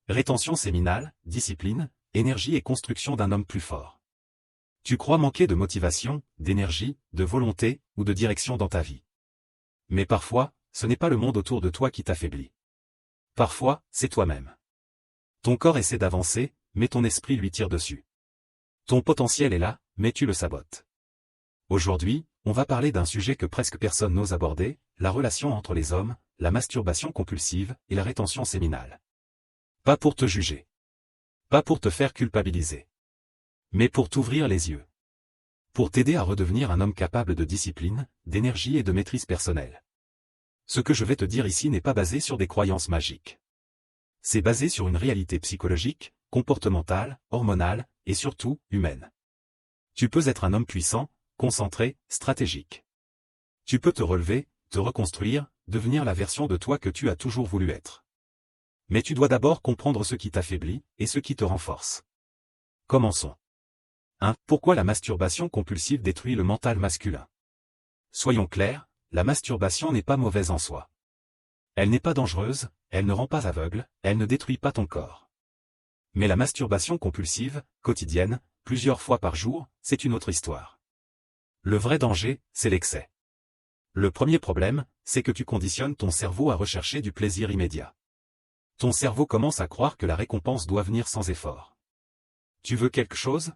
Rétention séminale, discipline, énergie et construction d'un homme plus fort. Tu crois manquer de motivation, d'énergie, de volonté ou de direction dans ta vie. Mais parfois, ce n'est pas le monde autour de toi qui t'affaiblit. Parfois, c'est toi-même. Ton corps essaie d'avancer, mais ton esprit lui tire dessus. Ton potentiel est là, mais tu le sabotes. Aujourd'hui, on va parler d'un sujet que presque personne n'ose aborder, la relation entre les hommes, la masturbation compulsive et la rétention séminale. Pas pour te juger. Pas pour te faire culpabiliser. Mais pour t'ouvrir les yeux. Pour t'aider à redevenir un homme capable de discipline, d'énergie et de maîtrise personnelle. Ce que je vais te dire ici n'est pas basé sur des croyances magiques. C'est basé sur une réalité psychologique, comportementale, hormonale, et surtout, humaine. Tu peux être un homme puissant, concentré, stratégique. Tu peux te relever, te reconstruire, devenir la version de toi que tu as toujours voulu être. Mais tu dois d'abord comprendre ce qui t'affaiblit, et ce qui te renforce. Commençons. 1. Pourquoi la masturbation compulsive détruit le mental masculin? Soyons clairs, la masturbation n'est pas mauvaise en soi. Elle n'est pas dangereuse, elle ne rend pas aveugle, elle ne détruit pas ton corps. Mais la masturbation compulsive, quotidienne, plusieurs fois par jour, c'est une autre histoire. Le vrai danger, c'est l'excès. Le premier problème, c'est que tu conditionnes ton cerveau à rechercher du plaisir immédiat. Ton cerveau commence à croire que la récompense doit venir sans effort. Tu veux quelque chose?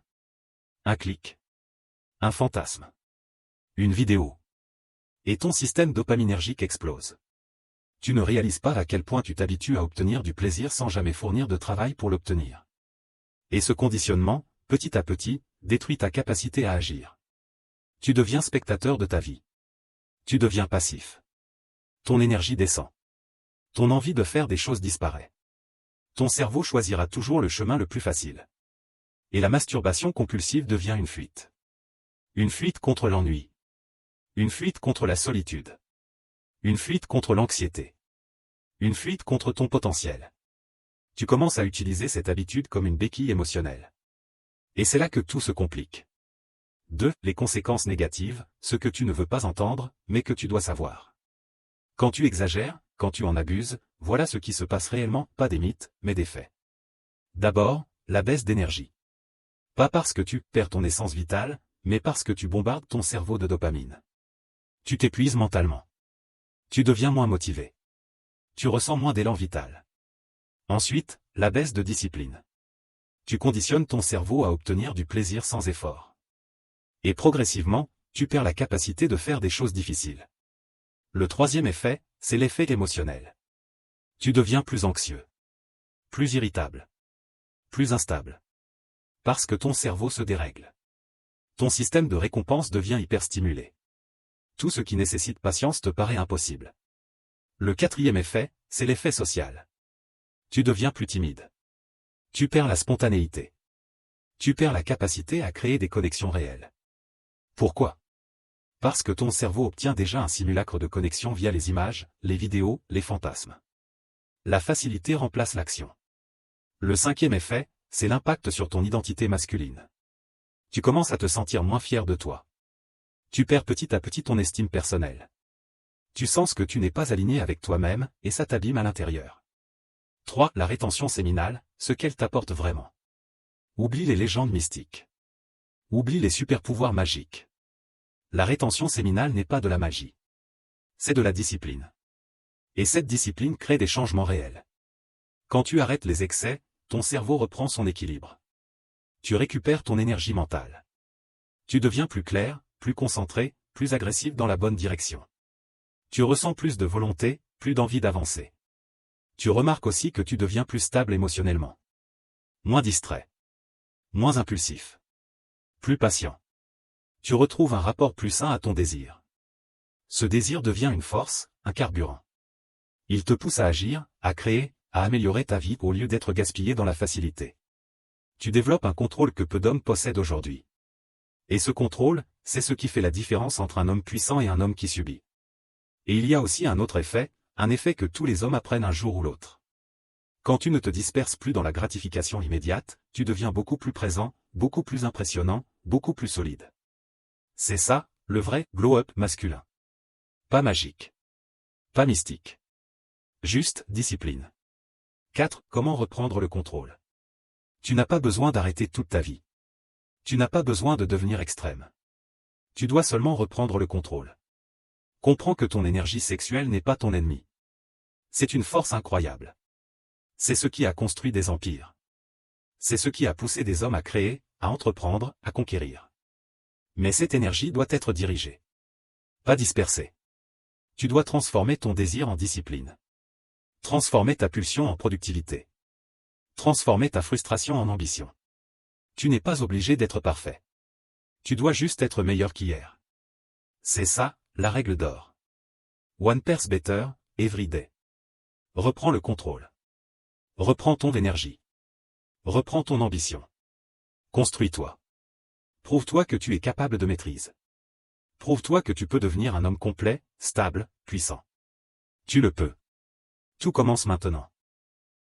Un clic. Un fantasme. Une vidéo. Et ton système dopaminergique explose. Tu ne réalises pas à quel point tu t'habitues à obtenir du plaisir sans jamais fournir de travail pour l'obtenir. Et ce conditionnement, petit à petit, détruit ta capacité à agir. Tu deviens spectateur de ta vie. Tu deviens passif. Ton énergie descend. Ton envie de faire des choses disparaît. Ton cerveau choisira toujours le chemin le plus facile. Et la masturbation compulsive devient une fuite. Une fuite contre l'ennui. Une fuite contre la solitude. Une fuite contre l'anxiété. Une fuite contre ton potentiel. Tu commences à utiliser cette habitude comme une béquille émotionnelle. Et c'est là que tout se complique. 2. Les conséquences négatives, ce que tu ne veux pas entendre, mais que tu dois savoir. Quand tu exagères, quand tu en abuses, voilà ce qui se passe réellement, pas des mythes, mais des faits. D'abord, la baisse d'énergie. Pas parce que tu perds ton essence vitale, mais parce que tu bombardes ton cerveau de dopamine. Tu t'épuises mentalement. Tu deviens moins motivé. Tu ressens moins d'élan vital. Ensuite, la baisse de discipline. Tu conditionnes ton cerveau à obtenir du plaisir sans effort. Et progressivement, tu perds la capacité de faire des choses difficiles. Le troisième effet, c'est l'effet émotionnel. Tu deviens plus anxieux. Plus irritable. Plus instable. Parce que ton cerveau se dérègle. Ton système de récompense devient hyperstimulé. Tout ce qui nécessite patience te paraît impossible. Le quatrième effet, c'est l'effet social. Tu deviens plus timide. Tu perds la spontanéité. Tu perds la capacité à créer des connexions réelles. Pourquoi? Parce que ton cerveau obtient déjà un simulacre de connexion via les images, les vidéos, les fantasmes. La facilité remplace l'action. Le cinquième effet, c'est l'impact sur ton identité masculine. Tu commences à te sentir moins fier de toi. Tu perds petit à petit ton estime personnelle. Tu sens que tu n'es pas aligné avec toi-même, et ça t'abîme à l'intérieur. 3. La rétention séminale, ce qu'elle t'apporte vraiment. Oublie les légendes mystiques. Oublie les super-pouvoirs magiques. La rétention séminale n'est pas de la magie. C'est de la discipline. Et cette discipline crée des changements réels. Quand tu arrêtes les excès, ton cerveau reprend son équilibre. Tu récupères ton énergie mentale. Tu deviens plus clair, plus concentré, plus agressif dans la bonne direction. Tu ressens plus de volonté, plus d'envie d'avancer. Tu remarques aussi que tu deviens plus stable émotionnellement. Moins distrait. Moins impulsif. Plus patient. Tu retrouves un rapport plus sain à ton désir. Ce désir devient une force, un carburant. Il te pousse à agir, à créer, à améliorer ta vie au lieu d'être gaspillé dans la facilité. Tu développes un contrôle que peu d'hommes possèdent aujourd'hui. Et ce contrôle, c'est ce qui fait la différence entre un homme puissant et un homme qui subit. Et il y a aussi un autre effet, un effet que tous les hommes apprennent un jour ou l'autre. Quand tu ne te disperses plus dans la gratification immédiate, tu deviens beaucoup plus présent, beaucoup plus impressionnant, beaucoup plus solide. C'est ça, le vrai glow-up masculin. Pas magique. Pas mystique. Juste discipline. 4. Comment reprendre le contrôle? Tu n'as pas besoin d'arrêter toute ta vie. Tu n'as pas besoin de devenir extrême. Tu dois seulement reprendre le contrôle. Comprends que ton énergie sexuelle n'est pas ton ennemi. C'est une force incroyable. C'est ce qui a construit des empires. C'est ce qui a poussé des hommes à créer, à entreprendre, à conquérir. Mais cette énergie doit être dirigée. Pas dispersée. Tu dois transformer ton désir en discipline. Transformer ta pulsion en productivité. Transformer ta frustration en ambition. Tu n'es pas obligé d'être parfait. Tu dois juste être meilleur qu'hier. C'est ça, la règle d'or. 1% better, every day. Reprends le contrôle. Reprends ton énergie. Reprends ton ambition. Construis-toi. Prouve-toi que tu es capable de maîtrise. Prouve-toi que tu peux devenir un homme complet, stable, puissant. Tu le peux. Tout commence maintenant.